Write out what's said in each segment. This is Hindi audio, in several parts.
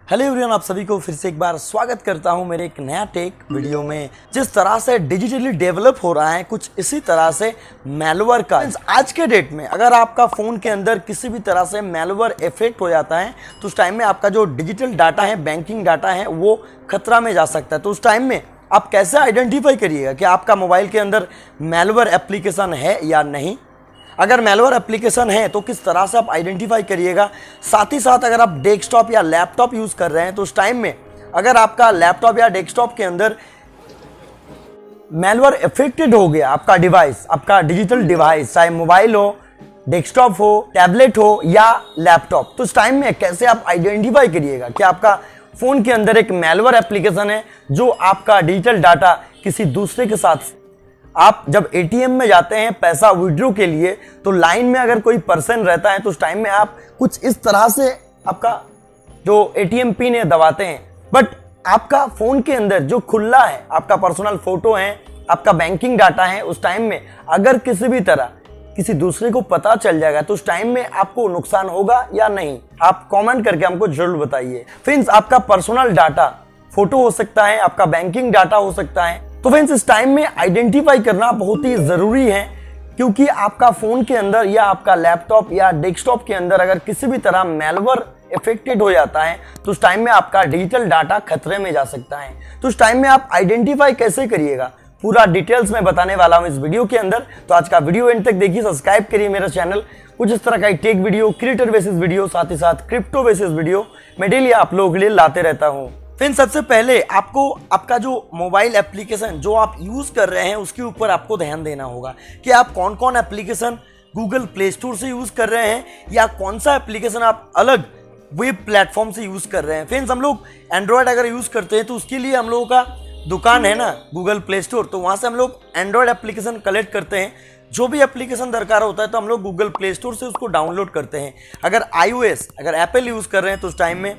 हेलो एवरीवन, आप सभी को फिर से एक बार स्वागत करता हूं मेरे एक नया टेक वीडियो में। जिस तरह से डिजिटली डेवलप हो रहा है, कुछ इसी तरह से मैलवेयर का आज के डेट में अगर आपका फ़ोन के अंदर किसी भी तरह से मैलवेयर इफेक्ट हो जाता है तो उस टाइम में आपका जो डिजिटल डाटा है, बैंकिंग डाटा है, वो खतरा में जा सकता है। तो उस टाइम में आप कैसे आइडेंटिफाई करिएगा कि आपका मोबाइल के अंदर मैलवेयर एप्लीकेशन है या नहीं। अगर मैलवेयर एप्लीकेशन है तो किस तरह से आप आइडेंटिफाई करिएगा। साथ ही साथ अगर आप डेस्कटॉप या लैपटॉप यूज़ कर रहे हैं तो उस टाइम में अगर आपका लैपटॉप या डेस्कटॉप के अंदर मैलवेयर इफेक्टेड हो गया, आपका डिवाइस, आपका डिजिटल डिवाइस, चाहे मोबाइल हो, डेस्कटॉप हो, टैबलेट हो या लैपटॉप, तो उस टाइम में कैसे आप आइडेंटिफाई करिएगा कि आपका फ़ोन के अंदर एक मैलवेयर एप्लीकेशन है जो आपका डिजिटल डाटा किसी दूसरे के साथ। आप जब एटीएम में जाते हैं पैसा विड्रॉ के लिए तो लाइन में अगर कोई पर्सन रहता है तो उस टाइम में आप कुछ इस तरह से आपका जो एटीएम पिन है दबाते हैं, बट आपका फ़ोन के अंदर जो खुला है, आपका पर्सनल फोटो है, आपका बैंकिंग डाटा है, उस टाइम में अगर किसी भी तरह किसी दूसरे को पता चल जाएगा तो उस टाइम में आपको नुकसान होगा या नहीं, आप कमेंट करके हमको जरूर बताइए। फ्रेंड्स, आपका पर्सनल डाटा फोटो हो सकता है, आपका बैंकिंग डाटा हो सकता है। तो फ्रेंड्स, इस टाइम में आइडेंटिफाई करना बहुत ही ज़रूरी है, क्योंकि आपका फ़ोन के अंदर या आपका लैपटॉप या डेस्कटॉप के अंदर अगर किसी भी तरह मैलवेयर इफेक्टेड हो जाता है तो उस टाइम में आपका डिजिटल डाटा खतरे में जा सकता है। तो उस टाइम में आप आइडेंटिफाई कैसे करिएगा, पूरा डिटेल्स में बताने वाला हूं इस वीडियो के अंदर। तो आज का वीडियो एंड तक देखिए, सब्सक्राइब करिए मेरा चैनल। कुछ इस तरह का take video, creator basis video, साथ ही साथ क्रिप्टो बेसिस वीडियो मैं डेली आप लोगों के लिए लाते रहता हूँ। फ्रेंड्स, सबसे पहले आपको आपका जो मोबाइल एप्लीकेशन जो आप यूज़ कर रहे हैं उसके ऊपर आपको ध्यान देना होगा कि आप कौन कौन एप्लीकेशन गूगल प्ले स्टोर से यूज़ कर रहे हैं या कौन सा एप्लीकेशन आप अलग वेब प्लेटफॉर्म से यूज़ कर रहे हैं। फ्रेंड्स, हम लोग एंड्रॉयड अगर यूज़ करते हैं तो उसके लिए हम लोगों का दुकान है ना गूगल प्ले स्टोर, तो वहाँ से हम लोग एंड्रॉयड एप्लीकेशन कलेक्ट करते हैं। जो भी एप्लीकेशन दरकार होता है तो हम लोग गूगल प्ले स्टोर से उसको डाउनलोड करते हैं। अगर iOS, अगर एप्पल यूज़ कर रहे हैं तो उस टाइम में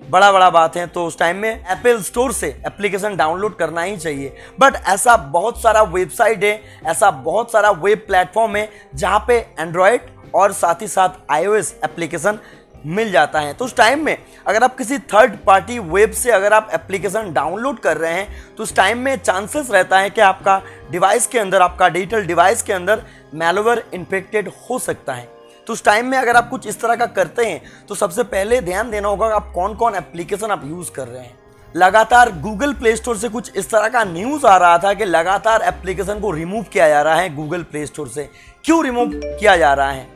बड़ा बात है, तो उस टाइम में एप्पल स्टोर से एप्लीकेशन डाउनलोड करना ही चाहिए। बट ऐसा बहुत सारा वेबसाइट है, ऐसा बहुत सारा वेब प्लेटफॉर्म है जहाँ पे एंड्रॉयड और साथ ही साथ iOS एप्लीकेशन मिल जाता है। तो उस टाइम में अगर आप किसी थर्ड पार्टी वेब से अगर आप एप्लीकेशन डाउनलोड कर रहे हैं तो उस टाइम में चांसेस रहता है कि आपका डिवाइस के अंदर, आपका डिजिटल डिवाइस के अंदर मैलवेयर इन्फेक्टेड हो सकता है। तो उस टाइम में अगर आप कुछ इस तरह का करते हैं तो सबसे पहले ध्यान देना होगा आप कौन कौन एप्लीकेशन आप यूज़ कर रहे हैं। लगातार गूगल प्ले स्टोर से कुछ इस तरह का न्यूज़ आ रहा था कि लगातार एप्लीकेशन को रिमूव किया जा रहा है गूगल प्ले स्टोर से। क्यों रिमूव किया जा रहा है?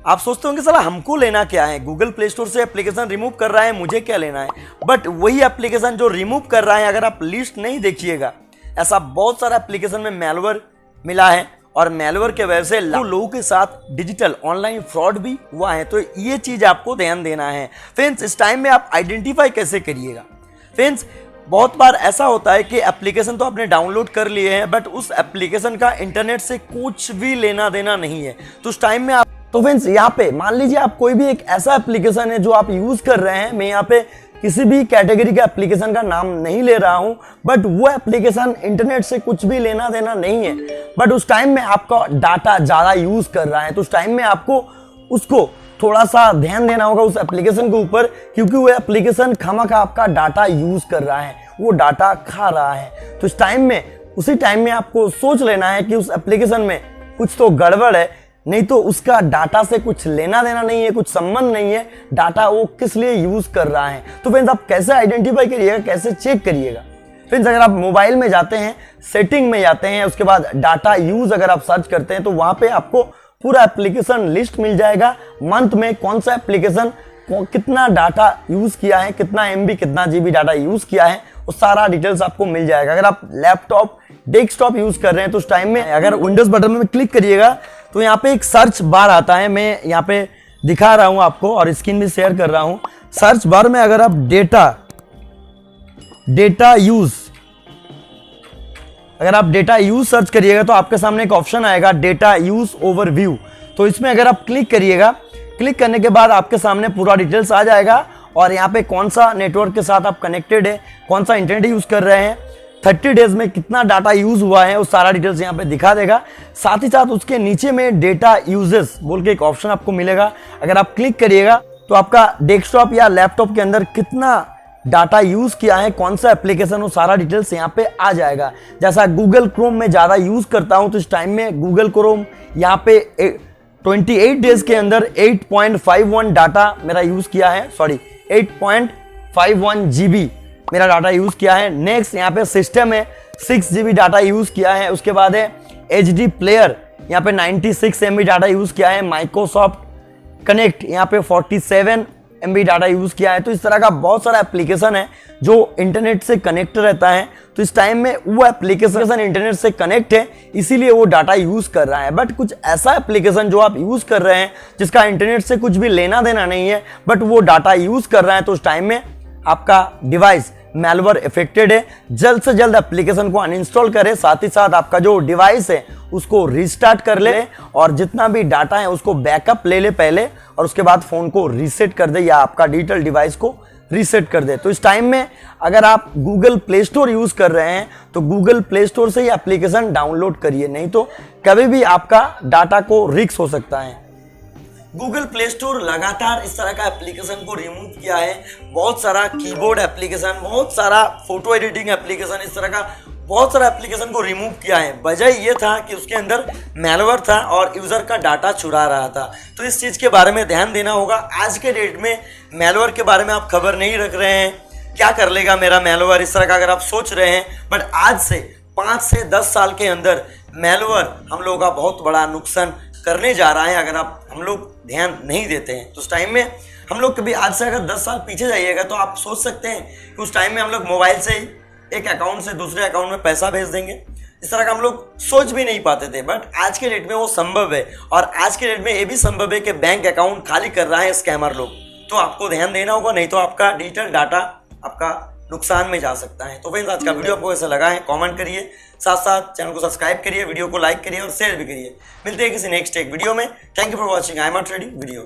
आप सोचते होंगे साला हमको लेना क्या है, गूगल प्ले स्टोर से एप्लीकेशन रिमूव कर रहा है, मुझे क्या लेना है। बट वही एप्लीकेशन जो रिमूव कर रहा है, अगर आप लिस्ट नहीं देखिएगा, ऐसा बहुत सारा एप्लीकेशन में मैलवेयर मिला है और मैलवेयर के वजह से लोगों के साथ डिजिटल ऑनलाइन फ्रॉड भी हुआ है। तो ये चीज़ आपको ध्यान देना है। फ्रेंड्स, इस टाइम में आप आइडेंटिफाई कैसे करिएगा। फ्रेंड्स, बहुत बार ऐसा होता है कि एप्लीकेशन तो आपने डाउनलोड कर लिए हैं बट उस एप्लीकेशन का इंटरनेट से कुछ भी लेना देना नहीं है। तो उस टाइम में आप, तो फ्रेंड्स यहाँ पे मान लीजिए आप कोई भी एक ऐसा एप्लीकेशन है जो आप यूज़ कर रहे हैं, मैं यहाँ पे किसी भी कैटेगरी के एप्लीकेशन का नाम नहीं ले रहा हूं, बट वो एप्लीकेशन इंटरनेट से कुछ भी लेना देना नहीं है, बट उस टाइम में आपका डाटा ज़्यादा यूज़ कर रहा है, तो उस टाइम में आपको उसको थोड़ा सा ध्यान देना होगा उस एप्लीकेशन के ऊपर, क्योंकि वो एप्लीकेशन खामखा आपका डाटा यूज़ कर रहा है, वो डाटा खा रहा है। तो इस टाइम में, उसी टाइम में आपको सोच लेना है कि उस एप्लीकेशन में कुछ तो गड़बड़ है, नहीं तो उसका डाटा से कुछ लेना देना नहीं है, कुछ संबंध नहीं है, डाटा वो किस लिए यूज कर रहा है। तो फ्रेंड्स, आप कैसे आइडेंटिफाई करिएगा, कैसे चेक करिएगा। फ्रेंड्स, अगर आप मोबाइल में जाते हैं, सेटिंग में जाते हैं, उसके बाद डाटा यूज अगर आप सर्च करते हैं तो वहां पे आपको पूरा एप्लीकेशन लिस्ट मिल जाएगा। मंथ में कौन सा एप्लीकेशन कितना डाटा यूज किया है, कितना MB, कितना GB डाटा यूज किया है, वो सारा डिटेल्स आपको मिल जाएगा। अगर आप लैपटॉप, डेस्कटॉप यूज कर रहे हैं तो उस टाइम में अगर विंडोज बटन में क्लिक करिएगा तो यहाँ पे एक सर्च बार आता है, मैं यहाँ पे दिखा रहा हूँ आपको और स्क्रीन भी शेयर कर रहा हूँ। सर्च बार में अगर आप डेटा यूज, अगर आप डेटा यूज सर्च करिएगा तो आपके सामने एक ऑप्शन आएगा डेटा यूज ओवरव्यू। तो इसमें अगर आप क्लिक करिएगा, क्लिक करने के बाद आपके सामने पूरा डिटेल्स आ जाएगा और यहाँ पे कौन सा नेटवर्क के साथ आप कनेक्टेड है, कौन सा इंटरनेट यूज कर रहे हैं, 30 डेज में कितना डाटा यूज हुआ है, वो सारा डिटेल्स यहाँ पे दिखा देगा। साथ ही साथ उसके नीचे में डेटा यूजेस बोल के एक ऑप्शन आपको मिलेगा, अगर आप क्लिक करिएगा तो आपका डेस्कटॉप या लैपटॉप के अंदर कितना डाटा यूज किया है, कौन सा एप्लीकेशन, वो सारा डिटेल्स यहाँ पे आ जाएगा। जैसा गूगल क्रोम में ज़्यादा यूज करता हूँ तो इस टाइम में गूगल क्रोम यहाँ पे 28 डेज के अंदर 8.51 डाटा मेरा यूज किया है, सॉरी 8.51 GB मेरा डाटा यूज किया है। नेक्स्ट यहाँ पे सिस्टम है 6 GB डाटा यूज किया है। उसके बाद है HD प्लेयर, यहाँ पे 96 MB डाटा यूज किया है। माइक्रोसॉफ्ट कनेक्ट यहाँ पे 47 MB डाटा यूज किया है। तो इस तरह का बहुत सारा एप्लीकेशन है जो इंटरनेट से कनेक्ट रहता है। तो इस टाइम में वो एप्लीकेशन इंटरनेट से कनेक्ट है, इसीलिए वो डाटा यूज कर रहा है। बट कुछ ऐसा एप्लीकेशन जो आप यूज कर रहे हैं जिसका इंटरनेट से कुछ भी लेना देना नहीं है, बट वो डाटा यूज कर रहा है, तो उस टाइम में आपका डिवाइस मैलवेयर इफेक्टेड है। जल्द से जल्द एप्लीकेशन को अनइंस्टॉल करें, साथ ही साथ आपका जो डिवाइस है उसको रिस्टार्ट कर ले और जितना भी डाटा है उसको बैकअप ले ले पहले, और उसके बाद फोन को रीसेट कर दे या आपका डिजिटल डिवाइस को रीसेट कर दे। तो इस टाइम में अगर आप गूगल प्ले स्टोर यूज कर रहे हैं तो गूगल प्ले स्टोर से ही एप्लीकेशन डाउनलोड करिए, नहीं तो कभी भी आपका डाटा को रिस्क हो सकता है। गूगल प्ले स्टोर लगातार इस तरह का एप्लीकेशन को रिमूव किया है। बहुत सारा कीबोर्ड एप्लीकेशन, बहुत सारा फोटो एडिटिंग एप्लीकेशन, इस तरह का बहुत सारा एप्लीकेशन को रिमूव किया है। वजह ये था कि उसके अंदर मैलवेयर था और यूजर का डाटा चुरा रहा था। तो इस चीज के बारे में ध्यान देना होगा। आज के डेट में मैलवेयर के बारे में आप खबर नहीं रख रहे हैं, क्या कर लेगा मेरा मैलवेयर, इस तरह का अगर आप सोच रहे हैं, बट आज से 5 से 10 साल के अंदर मैलवेयर हम लोगों का बहुत बड़ा नुकसान करने जा रहा है अगर हम लोग ध्यान नहीं देते हैं। तो उस टाइम में हम लोग कभी आज से अगर 10 साल पीछे जाइएगा तो आप सोच सकते हैं कि उस टाइम में हम लोग मोबाइल से ही एक अकाउंट से दूसरे अकाउंट में पैसा भेज देंगे। इस तरह का हम लोग सोच भी नहीं पाते थे, बट आज के डेट में वो संभव है। और आज के डेट में ये भी संभव है कि बैंक अकाउंट खाली कर रहा है स्कैमर लोग। तो आपको ध्यान देना होगा, नहीं तो आपका डिजिटल डाटा आपका नुकसान में जा सकता है। तो फ्रेंड्स, आज का वीडियो आपको कैसा लगा है कमेंट करिए, साथ साथ चैनल को सब्सक्राइब करिए, वीडियो को लाइक करिए और शेयर भी करिए। मिलते हैं किसी नेक्स्ट एक वीडियो में। Thank you for watching. I am not ready video.